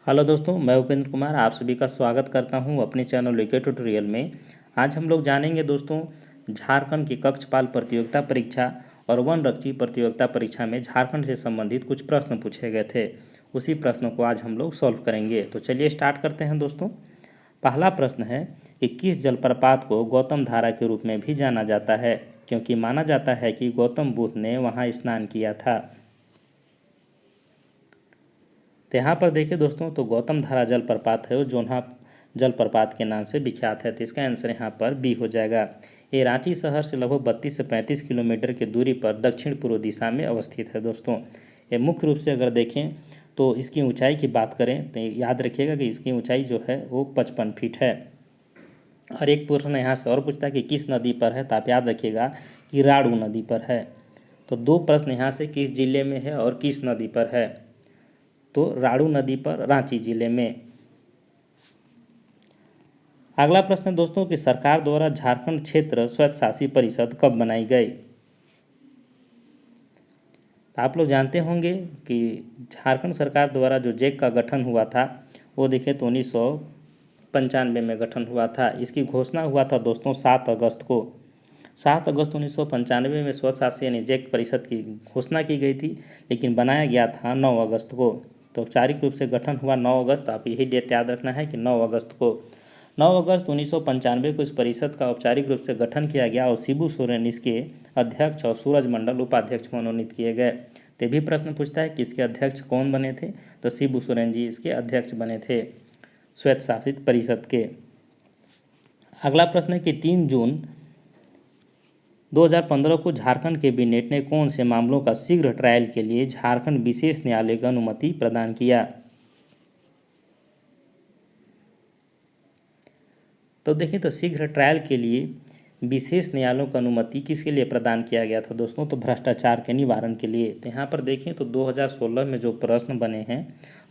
Hello दोस्तों, मैं उपेंद्र कुमार आप सभी का स्वागत करता हूं अपने चैनल लेके ट्यूटोरियल में। आज हम लोग जानेंगे दोस्तों झारखंड की कक्षपाल प्रतियोगिता परीक्षा और वनरक्षी प्रतियोगिता परीक्षा में झारखंड से संबंधित कुछ प्रश्न पूछे गए थे। उसी प्रश्नों को आज हम लोग सॉल्व करेंगे। तो चलिए स्टार्ट करते हैं दोस्तों। पहला प्रश्न है कि किस जलप्रपात को गौतम धारा के रूप में भी जाना जाता है, क्योंकि माना जाता है कि गौतम बुद्ध ने वहाँ स्नान किया था। तो यहाँ पर देखिए दोस्तों, तो गौतम धारा जलप्रपात है वो जोन्हा जलप्रपात के नाम से विख्यात है। तो इसका आंसर यहाँ पर बी हो जाएगा। ये रांची शहर से लगभग 32 से 35 किलोमीटर की दूरी पर दक्षिण पूर्व दिशा में अवस्थित है दोस्तों। ये मुख्य रूप से अगर देखें तो इसकी ऊंचाई की बात करें तो याद रखिएगा कि इसकी ऊंचाई जो है वो 55 फीट है। और एक प्रश्न यहाँ से और पूछता है कि किस नदी पर है, तो आप याद रखिएगा कि राड़ू नदी पर है। तो दो प्रश्न यहाँ से किस जिले में है और किस नदी पर है, तो राड़ू नदी पर रांची जिले में। अगला प्रश्न दोस्तों कि सरकार द्वारा झारखंड क्षेत्र स्वयंशासी परिषद कब बनाई गई। तो आप लोग जानते होंगे कि झारखंड सरकार द्वारा जो जेक का गठन हुआ था वो देखिए तो 1995 में गठन हुआ था। इसकी घोषणा हुआ था दोस्तों 7 अगस्त को। 7 अगस्त 1995 में स्वशासी यानी जेक परिषद की घोषणा की गई थी, लेकिन बनाया गया था 9 अगस्त को। तो औपचारिक रूप से गठन हुआ 9 अगस्त। आप यही डेट याद रखना है कि 9 अगस्त को 9 अगस्त 1995 को इस परिषद का औपचारिक रूप से गठन किया गया और शिबू सोरेन इसके अध्यक्ष और सूरज मंडल उपाध्यक्ष मनोनीत किए गए। तो भी प्रश्न पूछता है कि इसके अध्यक्ष कौन बने थे, तो शिबू सोरेन जी इसके अध्यक्ष बने थे स्वायत्त शासित परिषद के। अगला प्रश्न है कि 3 जून 2015 को झारखंड कैबिनेट ने कौन से मामलों का शीघ्र ट्रायल के लिए झारखंड विशेष न्यायालय को अनुमति प्रदान किया। तो देखिए तो शीघ्र ट्रायल के लिए विशेष न्यायालयों को अनुमति किसके लिए प्रदान किया गया था दोस्तों, तो भ्रष्टाचार के निवारण के लिए। तो यहाँ पर देखें तो 2016 में जो प्रश्न बने हैं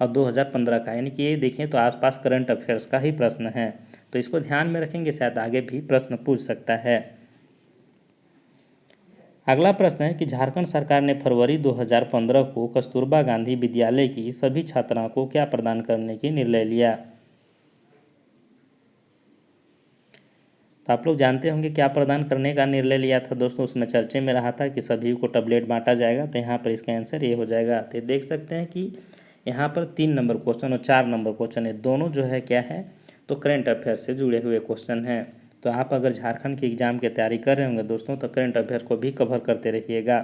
और 2015 का, यानी कि ये देखें तो आसपास करंट अफेयर्स का ही प्रश्न है। तो इसको ध्यान में रखेंगे, शायद आगे भी प्रश्न पूछ सकता है। अगला प्रश्न है कि झारखंड सरकार ने फरवरी 2015 को कस्तूरबा गांधी विद्यालय की सभी छात्राओं को क्या प्रदान करने की निर्णय लिया। तो आप लोग जानते होंगे क्या प्रदान करने का निर्णय लिया था दोस्तों। उसमें चर्चे में रहा था कि सभी को टैबलेट बांटा जाएगा। तो यहाँ पर इसका आंसर ये हो जाएगा। तो देख सकते हैं कि यहाँ पर 3 नंबर क्वेश्चन और 4 नंबर क्वेश्चन है, दोनों जो है क्या है तो करंट अफेयर से जुड़े हुए क्वेश्चन हैं। तो आप अगर झारखंड की एग्जाम की तैयारी कर रहे होंगे दोस्तों तो करंट अफेयर को भी कवर करते रहिएगा।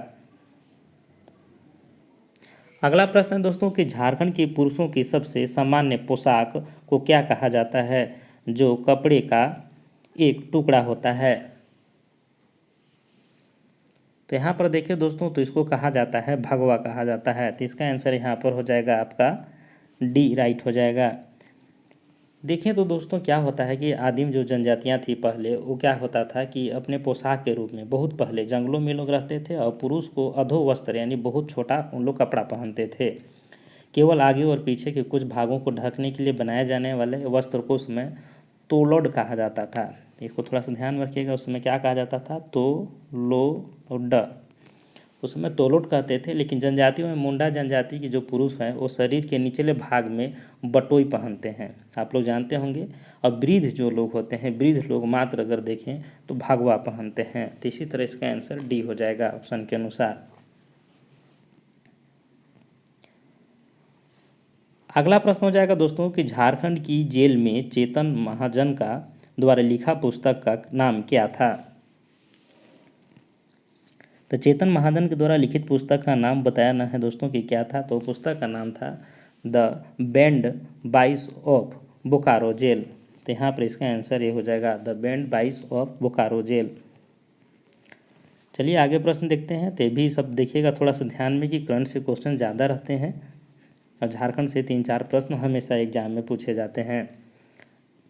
अगला प्रश्न है दोस्तों कि झारखंड की पुरुषों की सबसे सामान्य पोशाक को क्या कहा जाता है, जो कपड़े का एक टुकड़ा होता है। तो यहाँ पर देखिए दोस्तों तो इसको कहा जाता है भगवा कहा जाता है। तो इसका आंसर यहाँ पर हो जाएगा आपका डी, राइट हो जाएगा। देखिए तो दोस्तों क्या होता है कि आदिम जो जनजातियाँ थी पहले, वो क्या होता था कि अपने पोशाक के रूप में बहुत पहले जंगलों में लोग रहते थे और पुरुष को अधो वस्त्र यानी बहुत छोटा उन लोग कपड़ा पहनते थे। केवल आगे और पीछे के कुछ भागों को ढकने के लिए बनाए जाने वाले वस्त्र को उसमें तोलोड कहा जाता था। इसको थोड़ा सा ध्यान रखिएगा, उसमें क्या कहा जाता था, तोलोड, उसमें तोलोड कहते थे। लेकिन जनजातियों में मुंडा जनजाति की जो पुरुष हैं वो शरीर के निचले भाग में बटोई पहनते हैं, आप लोग जानते होंगे। और वृद्ध जो लोग होते हैं, वृद्ध लोग मात्र अगर देखें तो भगवा पहनते हैं। तो इसी तरह इसका आंसर डी हो जाएगा ऑप्शन के अनुसार। अगला प्रश्न हो जाएगा दोस्तों कि झारखंड की जेल में चेतन महाजन का द्वारा लिखा पुस्तक का नाम क्या था। तो चेतन महाजन के द्वारा लिखित पुस्तक का नाम बताया ना है दोस्तों कि क्या था। तो पुस्तक का नाम था द बैंड बाइस ऑफ बोकारो जेल। तो यहाँ पर इसका आंसर ये हो जाएगा द बैंड बाइस ऑफ बोकारो जेल। चलिए आगे प्रश्न देखते हैं। तो भी सब देखिएगा थोड़ा सा ध्यान में कि करंट से क्वेश्चन ज़्यादा रहते हैं और झारखंड से 3-4 प्रश्न हमेशा एग्जाम में पूछे जाते हैं।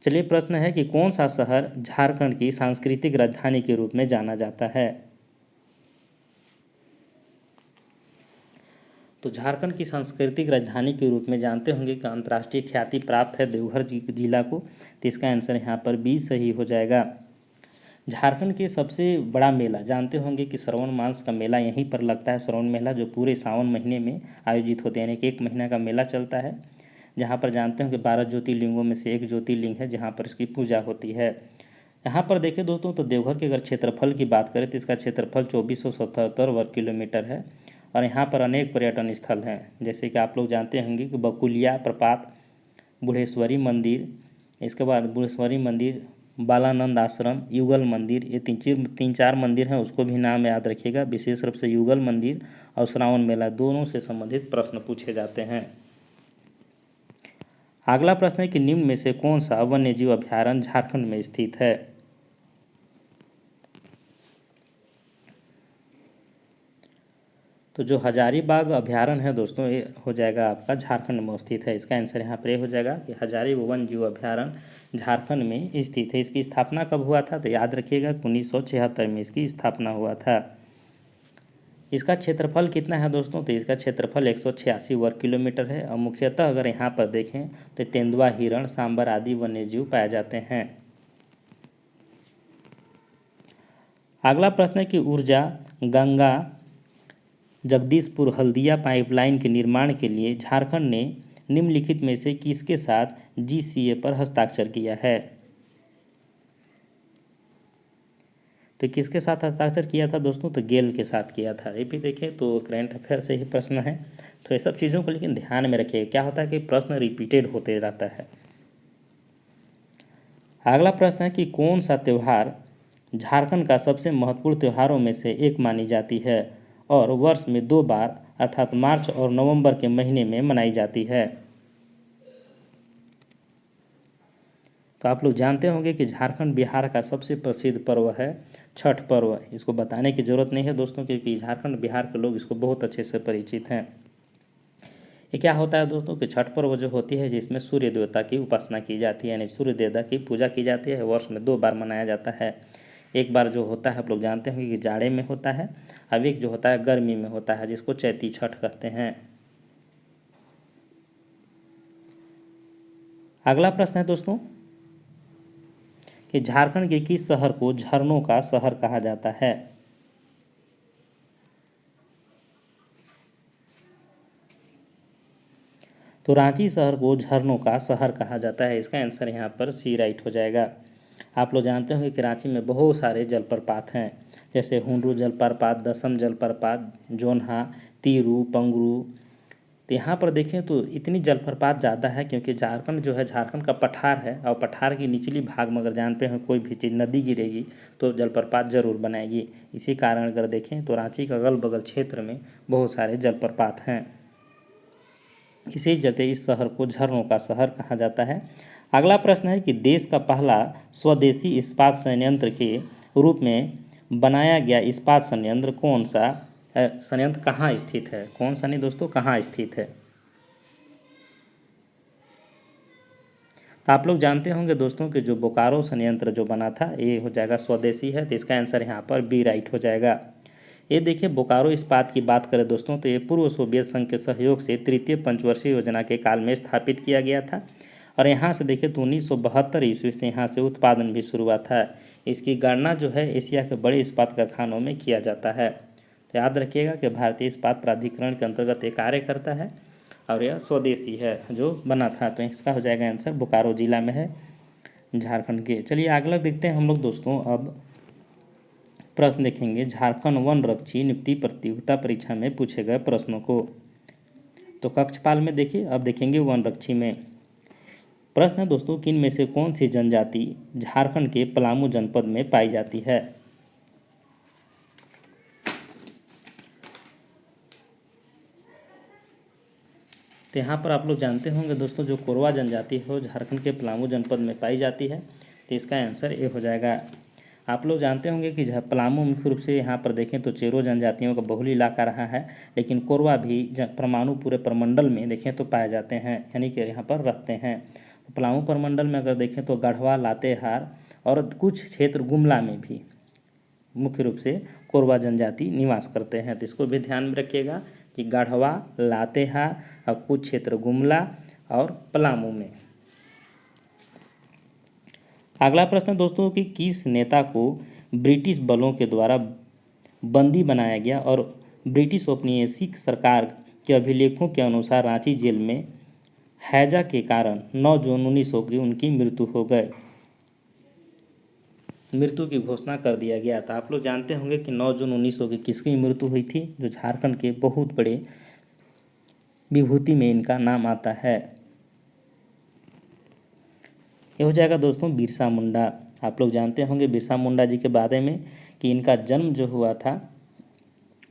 चलिए प्रश्न है कि कौन सा शहर झारखंड की सांस्कृतिक राजधानी के रूप में जाना जाता है। तो झारखंड की सांस्कृतिक राजधानी के रूप में जानते होंगे कि अंतर्राष्ट्रीय ख्याति प्राप्त है देवघर जिला को। तो इसका आंसर यहाँ पर बी सही हो जाएगा। झारखंड के सबसे बड़ा मेला जानते होंगे कि श्रवण मास का मेला यहीं पर लगता है। श्रवण मेला जो पूरे सावन महीने में आयोजित होते हैं, यानी कि 1 महीना का मेला चलता है। जहाँ पर जानते हो कि 12 ज्योतिर्लिंगों में से एक ज्योतिर्लिंग है जहाँ पर इसकी पूजा होती है। यहाँ पर देखिए दोस्तों तो देवघर के अगर क्षेत्रफल की बात करें तो इसका क्षेत्रफल 2477 वर्ग किलोमीटर है और यहाँ पर अनेक पर्यटन स्थल हैं, जैसे कि आप लोग जानते होंगे कि बकुलिया प्रपात, बुढ़ेश्वरी मंदिर, इसके बाद बुढ़ेश्वरी मंदिर, बालानंद आश्रम, युगल मंदिर, ये तीन चार मंदिर हैं, उसको भी नाम याद रखिएगा। विशेष रूप से युगल मंदिर और श्रावण मेला दोनों से संबंधित प्रश्न पूछे जाते हैं। अगला प्रश्न है कि निम्न में से कौन सा वन्यजीव अभयारण्य झारखंड में स्थित है। तो जो हजारीबाग अभयारण्य है दोस्तों ये हो जाएगा आपका झारखंड में स्थित है। इसका आंसर यहाँ पर हो जाएगा कि हजारीबाग वन जीव अभयारण्य झारखंड में स्थित है। इसकी स्थापना कब हुआ था तो याद रखिएगा 1976 में इसकी स्थापना हुआ था। इसका क्षेत्रफल कितना है दोस्तों तो इसका क्षेत्रफल 186 वर्ग किलोमीटर है और मुख्यतः अगर यहाँ पर देखें तो तेंदुआ, हिरण, सांबर आदि वन्यजीव पाए जाते हैं। अगला प्रश्न है कि ऊर्जा गंगा जगदीशपुर हल्दिया पाइपलाइन के निर्माण के लिए झारखंड ने निम्नलिखित में से किसके साथ GCA पर हस्ताक्षर किया है। तो किसके साथ हस्ताक्षर किया था दोस्तों तो गेल के साथ किया था। ये भी देखें तो करंट अफेयर से ही प्रश्न है, तो ये सब चीज़ों को लेकिन ध्यान में रखिएगा। क्या होता है कि प्रश्न रिपीटेड होते रहता है। अगला प्रश्न है कि कौन सा त्यौहार झारखंड का सबसे महत्वपूर्ण त्योहारों में से एक मानी जाती है और वर्ष में 2 बार अर्थात मार्च और नवंबर के महीने में मनाई जाती है। तो आप लोग जानते होंगे कि झारखंड बिहार का सबसे प्रसिद्ध पर्व है छठ पर्व। इसको बताने की ज़रूरत नहीं है दोस्तों, क्योंकि झारखंड बिहार के लोग इसको बहुत अच्छे से परिचित हैं। ये क्या होता है दोस्तों कि छठ पर्व जो होती है जिसमें सूर्य देवता की उपासना की जाती है, यानी सूर्य देवता की पूजा की जाती है। वर्ष में 2 बार मनाया जाता है। एक बार जो होता है आप लोग जानते होंगे कि जाड़े में होता है, अब एक जो होता है गर्मी में होता है जिसको चैती छठ कहते हैं। अगला प्रश्न है दोस्तों कि झारखंड के किस शहर को झरनों का शहर कहा जाता है। तो रांची शहर को झरनों का शहर कहा जाता है। इसका आंसर यहाँ पर सी राइट हो जाएगा। आप लोग जानते होंगे कि रांची में बहुत सारे जलप्रपात हैं, जैसे हुंडरू जलप्रपात, दसम जलप्रपात, जोन्हा, तीरू, पंगरू। तो यहाँ पर देखें तो इतनी जलप्रपात ज़्यादा है क्योंकि झारखंड जो है झारखंड का पठार है और पठार की निचली भाग में अगर जानते हैं कोई भी चीज़ नदी गिरेगी तो जलप्रपात जरूर बनाएगी। इसी कारण अगर देखें तो रांची के अगल बगल क्षेत्र में बहुत सारे जलप्रपात हैं। इसी चलते इस शहर को झरनों का शहर कहा जाता है। अगला प्रश्न है कि देश का पहला स्वदेशी इस्पात संयंत्र के रूप में बनाया गया इस्पात संयंत्र कौन सा संयंत्र कहाँ स्थित है। कौन सा नहीं दोस्तों, कहाँ स्थित है। तो आप लोग जानते होंगे दोस्तों कि जो बोकारो संयंत्र जो बना था ये हो जाएगा स्वदेशी है, तो इसका आंसर यहाँ पर बी राइट हो जाएगा। ये देखिए बोकारो इस्पात की बात करें दोस्तों तो ये पूर्व सोवियत संघ के सहयोग से तृतीय पंचवर्षीय योजना के काल में स्थापित किया गया था और यहाँ से देखिए तो 1972 ईस्वी से यहाँ से उत्पादन भी शुरू हुआ था। इसकी गणना जो है एशिया के बड़े इस्पात कारखानों में किया जाता है। तो याद रखिएगा कि भारतीय इस्पात प्राधिकरण के अंतर्गत ये कार्य करता है और यह स्वदेशी है जो बना था। तो इसका हो जाएगा आंसर बोकारो जिला में है झारखंड के। चलिए अगला देखते हैं हम लोग दोस्तों। अब प्रश्न देखेंगे झारखंड वन रक्षी नियुक्ति प्रतियोगिता परीक्षा में पूछे गए प्रश्नों को। तो कक्षपाल में देखिए, अब देखेंगे वन रक्षी में। प्रश्न है दोस्तों किन में से कौन सी जनजाति झारखंड के पलामू जनपद में पाई जाती है। तो यहाँ पर आप लोग जानते होंगे दोस्तों जो कोरवा जनजाति है वो झारखंड के पलामू जनपद में पाई जाती है। तो इसका आंसर ए हो जाएगा। आप लोग जानते होंगे कि पलामू मुख्य रूप से यहाँ पर देखें तो चेरो जनजातियों का बहुल इलाका रहा है, लेकिन कोरवा भी परमाणु पूरे प्रमंडल में देखें तो पाए जाते हैं, यानी कि यहाँ पर रहते हैं। तो पलामू प्रमंडल में अगर देखें तो गढ़वा, लातेहार और कुछ क्षेत्र गुमला में भी मुख्य रूप से कोरवा जनजाति निवास करते हैं। तो इसको भी ध्यान में रखिएगा कि गढ़वा, लातेहार और कुछ क्षेत्र गुमला और पलामू में। अगला प्रश्न दोस्तों कि किस नेता को ब्रिटिश बलों के द्वारा बंदी बनाया गया और ब्रिटिश औपनिवेशिक सरकार के अभिलेखों के अनुसार रांची जेल में हैजा के कारण 9 जून 1900 की उनकी मृत्यु हो गए, मृत्यु की घोषणा कर दिया गया था। आप लोग जानते होंगे कि 9 जून 1900 की किसकी मृत्यु हुई थी, जो झारखंड के बहुत बड़े विभूति में इनका नाम आता है। ये हो जाएगा दोस्तों बिरसा मुंडा। आप लोग जानते होंगे बिरसा मुंडा जी के बारे में कि इनका जन्म जो हुआ था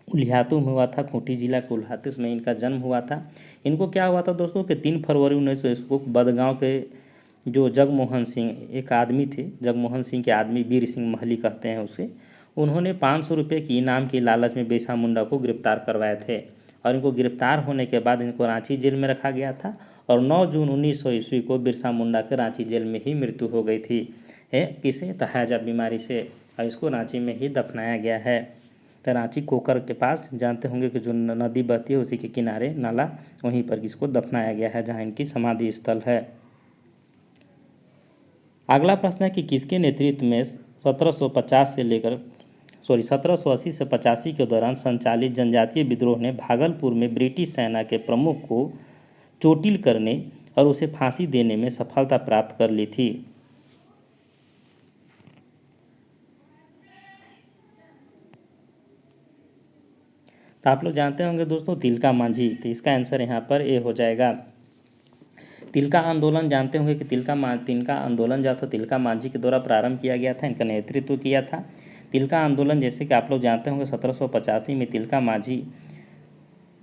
उलिहातू में हुआ था, खूंटी जिला के उलिहातू में इनका जन्म हुआ था। इनको क्या हुआ था दोस्तों कि 3 फरवरी 1900 को बदगांव के जो जगमोहन सिंह एक आदमी थे, जगमोहन सिंह के आदमी वीर सिंह महली कहते हैं उसे, उन्होंने 500 रुपये की इनाम की लालच में बिरसा मुंडा को गिरफ्तार करवाए थे। और इनको गिरफ्तार होने के बाद इनको रांची जेल में रखा गया था और 9 जून 1900 ईस्वी को बिरसा मुंडा के रांची जेल में ही मृत्यु हो गई थी। किसे, तो हैजा बीमारी से, और इसको रांची में ही दफनाया गया है। तो रांची कोकर के पास जानते होंगे कि जो नदी बहती है उसी के किनारे नाला, वहीं पर इसको दफनाया गया है जहाँ इनकी समाधि स्थल है। अगला प्रश्न है कि किसके नेतृत्व में 1780 से 85 के दौरान संचालित जनजातीय विद्रोह ने भागलपुर में ब्रिटिश सेना के प्रमुख को चोटिल करने और उसे फांसी देने में सफलता प्राप्त कर ली थी। तो आप लोग जानते होंगे दोस्तों तिलका मांझी, तो इसका आंसर यहाँ पर ए हो जाएगा। तिलका आंदोलन जानते होंगे कि तिलका आंदोलन जो था तिलका मांझी के द्वारा प्रारंभ किया गया था, इनका नेतृत्व किया था। तिलका आंदोलन जैसे कि आप लोग जानते होंगे 1785 में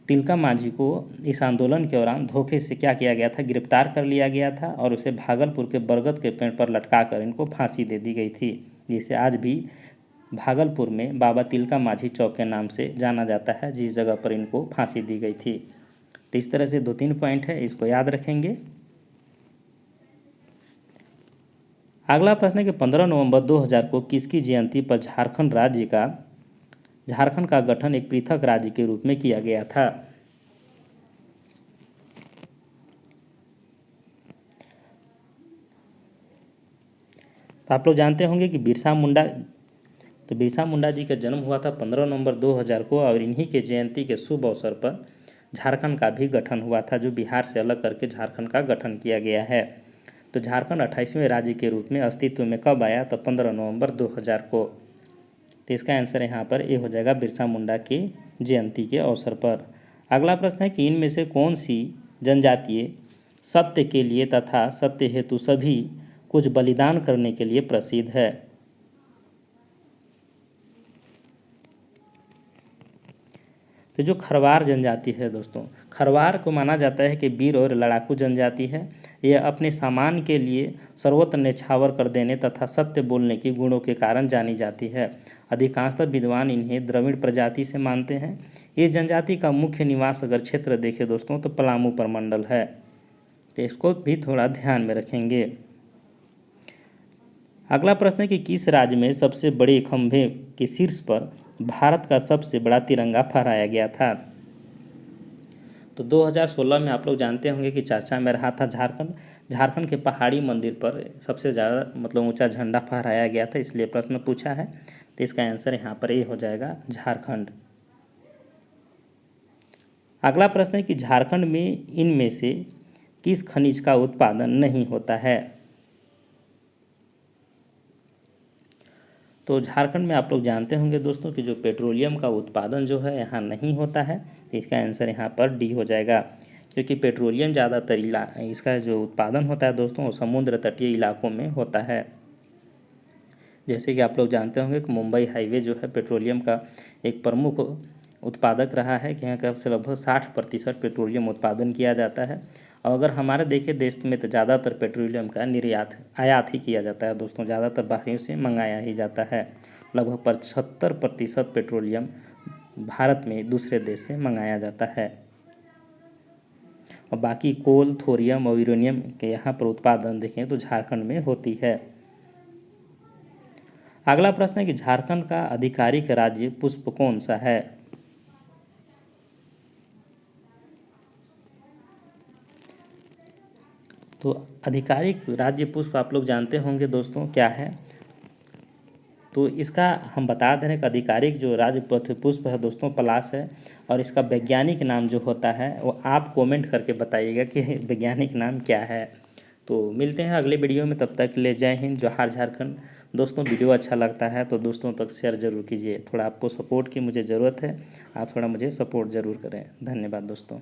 तिलका मांझी को इस आंदोलन के दौरान धोखे से क्या किया गया था, गिरफ्तार कर लिया गया था और उसे भागलपुर के बरगद के पेड़ पर लटका कर इनको फांसी दे दी गई थी, जिसे आज भी भागलपुर में बाबा तिलका मांझी चौक के नाम से जाना जाता है, जिस जगह पर इनको फांसी दी गई थी। तो इस तरह से 2-3 पॉइंट है, इसको याद रखेंगे। अगला प्रश्न है कि 15 नवंबर 2000 को किसकी जयंती पर झारखंड का गठन एक पृथक राज्य के रूप में किया गया था। तो आप लोग जानते होंगे कि बिरसा मुंडा जी का जन्म हुआ था 15 नवंबर 2000 को और इन्हीं के जयंती के शुभ अवसर पर झारखंड का भी गठन हुआ था, जो बिहार से अलग करके झारखंड का गठन किया गया है। तो झारखंड 28वें राज्य के रूप में अस्तित्व में कब आया, तो 15 नवंबर 2000 को। तो इसका आंसर यहाँ पर ए हो जाएगा बिरसा मुंडा की जयंती के अवसर पर। अगला प्रश्न है कि इनमें से कौन सी जनजातीय सत्य के लिए तथा सत्य हेतु सभी कुछ बलिदान करने के लिए प्रसिद्ध है। तो जो खरवार जनजाति है दोस्तों, खरवार को माना जाता है कि वीर और लड़ाकू जनजाति है। यह अपने सामान के लिए सर्वत्र न्यौछावर कर देने तथा सत्य बोलने की गुणों के कारण जानी जाती है। अधिकांशतः विद्वान इन्हें द्रविड़ प्रजाति से मानते हैं। इस जनजाति का मुख्य निवास अगर क्षेत्र देखें दोस्तों तो पलामू प्रमंडल है, तो इसको भी थोड़ा ध्यान में रखेंगे। अगला प्रश्न है कि किस राज्य में सबसे बड़े खंभे के शीर्ष पर भारत का सबसे बड़ा तिरंगा फहराया गया था। तो 2016 में आप लोग जानते होंगे कि चर्चा में रहा था झारखंड के पहाड़ी मंदिर पर सबसे ज़्यादा ऊंचा झंडा फहराया गया था, इसलिए प्रश्न पूछा है। तो इसका आंसर यहाँ पर ये हो जाएगा झारखंड। अगला प्रश्न है कि झारखंड में इनमें से किस खनिज का उत्पादन नहीं होता है। तो झारखंड में आप लोग जानते होंगे दोस्तों कि जो पेट्रोलियम का उत्पादन जो है यहाँ नहीं होता है, तो इसका आंसर यहाँ पर डी हो जाएगा, क्योंकि पेट्रोलियम ज़्यादातर इसका जो उत्पादन होता है दोस्तों वो समुद्र तटीय इलाकों में होता है। जैसे कि आप लोग जानते होंगे कि मुंबई हाईवे जो है पेट्रोलियम का एक प्रमुख उत्पादक रहा है, कि यहाँ का से लगभग 60% पेट्रोलियम उत्पादन किया जाता है। और अगर हमारे देखें देश में तो ज़्यादातर पेट्रोलियम का आयात ही किया जाता है दोस्तों, ज़्यादातर बाहरियों से मंगाया ही जाता है। लगभग 75% पेट्रोलियम भारत में दूसरे देश से मंगाया जाता है। और बाकी कोल, थोरियम और यूरेनियम के यहाँ पर उत्पादन देखें तो झारखंड में होती है। अगला प्रश्न है कि झारखंड का आधिकारिक राज्य पुष्प कौन सा है। तो आधिकारिक राज्य पुष्प आप लोग जानते होंगे दोस्तों क्या है, तो इसका हम बता दे रहे हैं कि आधिकारिक जो राजपथ पुष्प है दोस्तों पलाश है, और इसका वैज्ञानिक नाम जो होता है वो आप कमेंट करके बताइएगा कि वैज्ञानिक नाम क्या है। तो मिलते हैं अगले वीडियो में, तब तक के लिए जय हिंद, जोहार झारखंड। दोस्तों वीडियो अच्छा लगता है तो दोस्तों तक शेयर ज़रूर कीजिए, थोड़ा आपको सपोर्ट की मुझे ज़रूरत है, आप थोड़ा मुझे सपोर्ट ज़रूर करें। धन्यवाद दोस्तों।